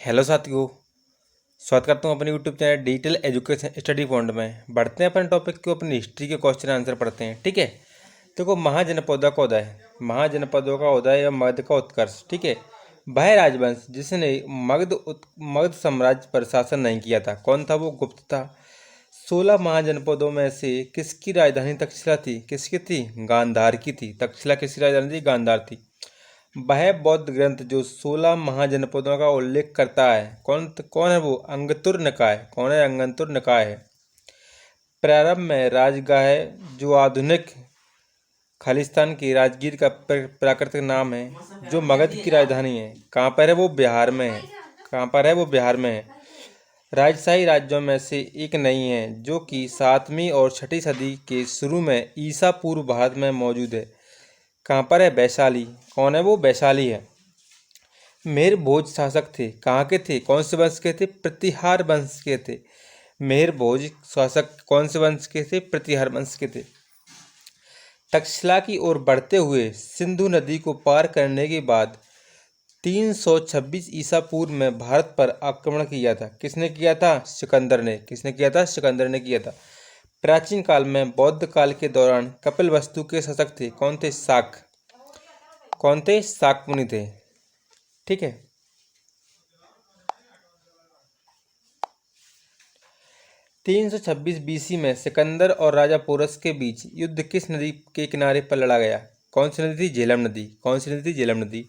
Hello साथियों। स्वागत करता हूँ अपने YouTube channel digital education study point में। बढ़ते हैं अपन टॉपिक को, अपनी हिस्ट्री के क्वेश्चन आंसर पढ़ते हैं। ठीक है, देखो महाजनपदों का उदय, महाजनपदों का उदय या मगध का उत्कर्ष। ठीक है, वह राजवंश जिसने मगध साम्राज्य पर शासन नहीं किया था, कौन था वो? गुप्त था। 16 महाजनपदों में से किसकी राजधानी तक्षशिला थी? किसकी थी? गांधार की थी। तक्षशिला किसकी राजधानी थी? गांधार थी। वह बौद्ध ग्रंथ जो 16 महाजनपदों का उल्लेख करता है, कौन है वो? अंगुत्तर निकाय। कौन है? अंगुत्तर निकाय है। प्रारंभ में राजगाह जो आधुनिक खालिस्तान की राजगीर का प्राकृतिक नाम है, जो मगध की राजधानी है, कहाँ पर है वो? बिहार में है। कहाँ पर है वो? बिहार में है। राजशाही राज्यों में से एक नहीं है, जो कि 7वीं और 6ठी सदी के शुरू में ईसा पूर्व भारत में मौजूद है। कहाँ पर है? वैशाली। कौन है वो? वैशाली है। मेहर भोज शासक थे, कहाँ के थे? कौन से वंश के थे? प्रतिहार वंश के थे। मेहर भोज शासक कौन से वंश के थे? प्रतिहार वंश के थे। तक्षशिला की ओर बढ़ते हुए सिंधु नदी को पार करने के बाद 326 ईसा पूर्व में भारत पर आक्रमण किया था। किसने किया था? सिकंदर ने। किसने किया था? सिकंदर ने किया था। प्राचीन काल में बौद्ध काल के दौरान कपिलवस्तु के शासक थे। कौन थे? शाक। कौन थे? शाक मुनि थे। ठीक है, 326 बीसी में सिकंदर और राजा पोरस के बीच युद्ध किस नदी के किनारे पर लड़ा गया? कौन सी नदी थी? झेलम नदी। कौन सी नदी थी? झेलम नदी।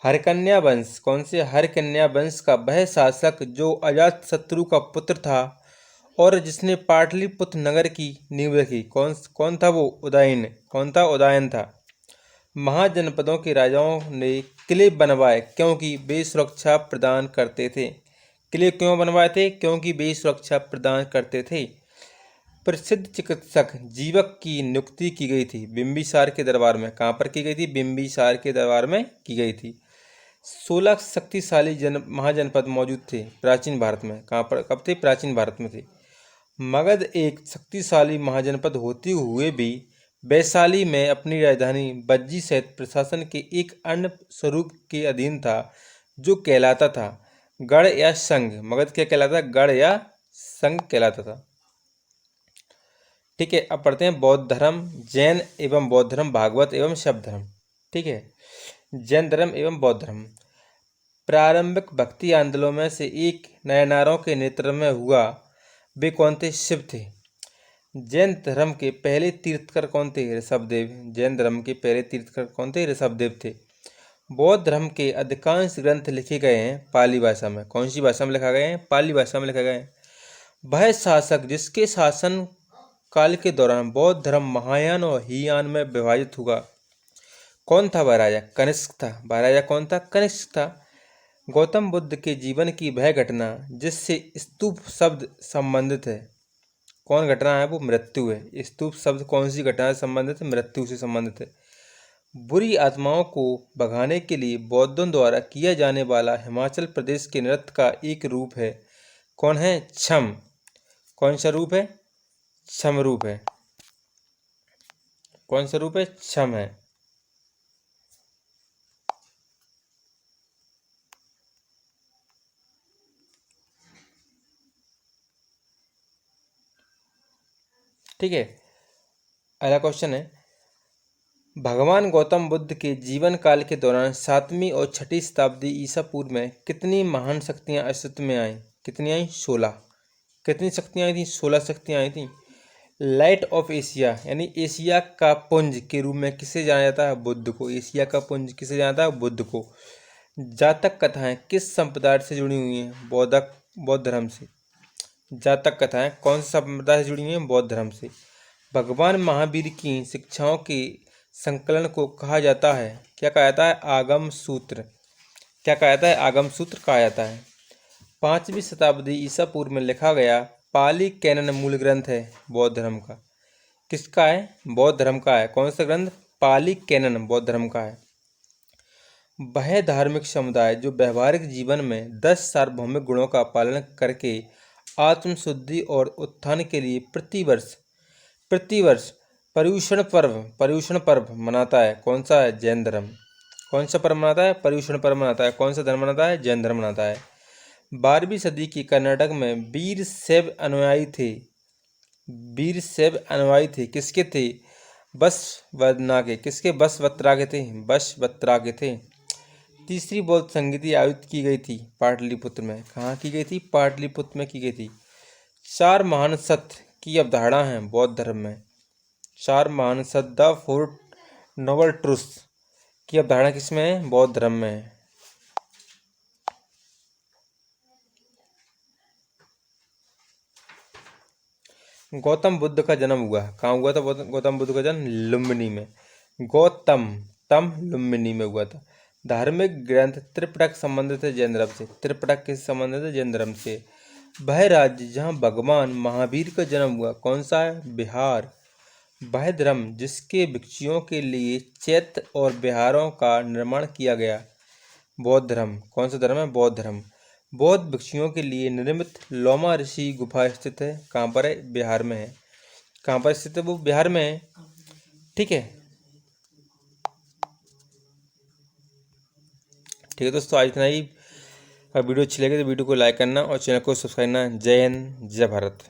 हरकन्या वंश, कौन से? हरकन्या वंश का वह शासक जो अजातशत्रु का पुत्र था और जिसने पाटलिपुत्र नगर की नींव रखी, कौन कौन था वो? उदयन। कौन था? उदयन था। महाजनपदों के राजाओं ने किले बनवाए क्योंकि वे सुरक्षा प्रदान करते थे। किले क्यों बनवाए थे? क्योंकि वे सुरक्षा प्रदान करते थे। प्रसिद्ध चिकित्सक जीवक की नियुक्ति की गई थी बिंबिसार के दरबार में। कहाँ पर की गई थी? बिंबिसार के दरबार में की गई थी। 16 शक्तिशाली महाजनपद मौजूद थे प्राचीन भारत में। कहाँ पर? कब थे? प्राचीन भारत में थे। मगध एक शक्तिशाली महाजनपद होते हुए भी वैशाली में अपनी राजधानी बज्जी सहित प्रशासन के एक अन्य स्वरूप के अधीन था, जो कहलाता था गढ़ या संघ। मगध क्या कहलाता? गढ़ या संघ कहलाता था। ठीक है, अब पढ़ते हैं बौद्ध धर्म, जैन एवं बौद्ध धर्म, भागवत एवं शैव धर्म। ठीक है, जैन धर्म एवं बौद्ध धर्म। प्रारंभिक भक्ति आंदोलनों में से एक नयनारों के नेतृत्व में हुआ। वे कौन थे? शिव थे। जैन धर्म के पहले तीर्थकर कौन थे? ऋषभदेव। जैन धर्म के पहले तीर्थकर कौन थे? ऋषभदेव थे। बौद्ध धर्म के अधिकांश ग्रंथ लिखे गए हैं पाली भाषा में। कौन सी भाषा में लिखा गए हैं? पाली भाषा में लिखा गए हैं। वह शासक जिसके शासन काल के दौरान बौद्ध धर्म महायान और हीयान में विभाजित हुआ, कौन था वह राजा? कनिष्क था। वह राजा कौन था? कनिष्क था। गौतम बुद्ध के जीवन की वह घटना जिससे स्तूप शब्द संबंधित है, कौन घटना है वो? मृत्यु है। स्तूप शब्द कौन सी घटना से संबंधित है? मृत्यु से संबंधित है। बुरी आत्माओं को भगाने के लिए बौद्धों द्वारा किया जाने वाला हिमाचल प्रदेश के नृत्य का एक रूप है, कौन है? छम। कौन सा रूप है? छम रूप है। कौन सा रूप है? छम है। ठीक है, अगला क्वेश्चन है, भगवान गौतम बुद्ध के जीवन काल के दौरान 7वीं और 6ठी शताब्दी ईसा पूर्व में कितनी महान शक्तियाँ अस्तित्व में आईं? कितनी आई? 16। कितनी शक्तियाँ आई थी? 16 शक्तियाँ आई थी। लाइट ऑफ एशिया यानी एशिया का पुंज के रूप में किसे जाना जाता है? बुद्ध को। एशिया का पुंज किसे जाना जाता है? बुद्ध को। जातक कथाएं किस संप्रदाय से जुड़ी हुई हैं? बौद्ध धर्म से। जातक कथाएं कौन से संप्रदाय से जुड़ी हुई हैं? बौद्ध धर्म से। भगवान महावीर की शिक्षाओं के संकलन को कहा जाता है, क्या कहा जाता है? आगम सूत्र। क्या कहा जाता है? आगम सूत्र कहा जाता है। 5वीं शताब्दी ईसा पूर्व में लिखा गया पाली कैनन मूल ग्रंथ है बौद्ध धर्म का। किसका है? बौद्ध धर्म का है। कौन सा ग्रंथ? पाली कैनन बौद्ध धर्म का है। वह धार्मिक समुदाय जो व्यवहारिक जीवन में 10 सार्वभौमिक गुणों का पालन करके आत्मशुद्धि और उत्थान के लिए प्रतिवर्ष पर्युषण पर्व मनाता है, कौन सा है? जैन धर्म। कौन सा पर्व मनाता है? पर्युषण पर्व मनाता है। कौन सा धर्म मनाता है? जैन धर्म मनाता है। 12वीं सदी के कर्नाटक में वीरशैव अनुयायी थे। किसके थे? बसवन्ना के। किसके? बसवत्रा के थे। बसवत्रा के थे। तीसरी बौद्ध संगीति आयोजित की गई थी पाटलिपुत्र में। कहाँ की गई थी? पाटलिपुत्र में की गई थी। 4 महान सत्य की अवधारणा है बौद्ध धर्म में। 4 महान सत्य, द 4 नोबल ट्रूथ्स की अवधारणा किसमें है? बौद्ध धर्म में है। गौतम बुद्ध का जन्म हुआ, कहाँ हुआ था गौतम बुद्ध का जन्म? लुम्बिनी में। लुम्बिनी में हुआ था। धार्मिक ग्रंथ त्रिपिटक संबंधित है जैन धर्म से। त्रिपिटक किससे संबंधित है? जैन धर्म से। वह राज्य जहाँ भगवान महावीर का जन्म हुआ, कौन सा है? बिहार। वह धर्म जिसके भिक्षुओं के लिए चैत्य और विहारों का निर्माण किया गया, बौद्ध धर्म। कौन सा धर्म है? बौद्ध धर्म। बौद्ध भिक्षुओं के लिए निर्मित लोमा ऋषि गुफा स्थित है, कहाँ पर है? बिहार में है। कहाँ पर स्थित है वो? बिहार में है। ठीक है, ठीक है दोस्तों, आज इतना ही। अगर वीडियो अच्छी लगे तो वीडियो को लाइक करना और चैनल को सब्सक्राइब करना। जय हिंद, जय भारत।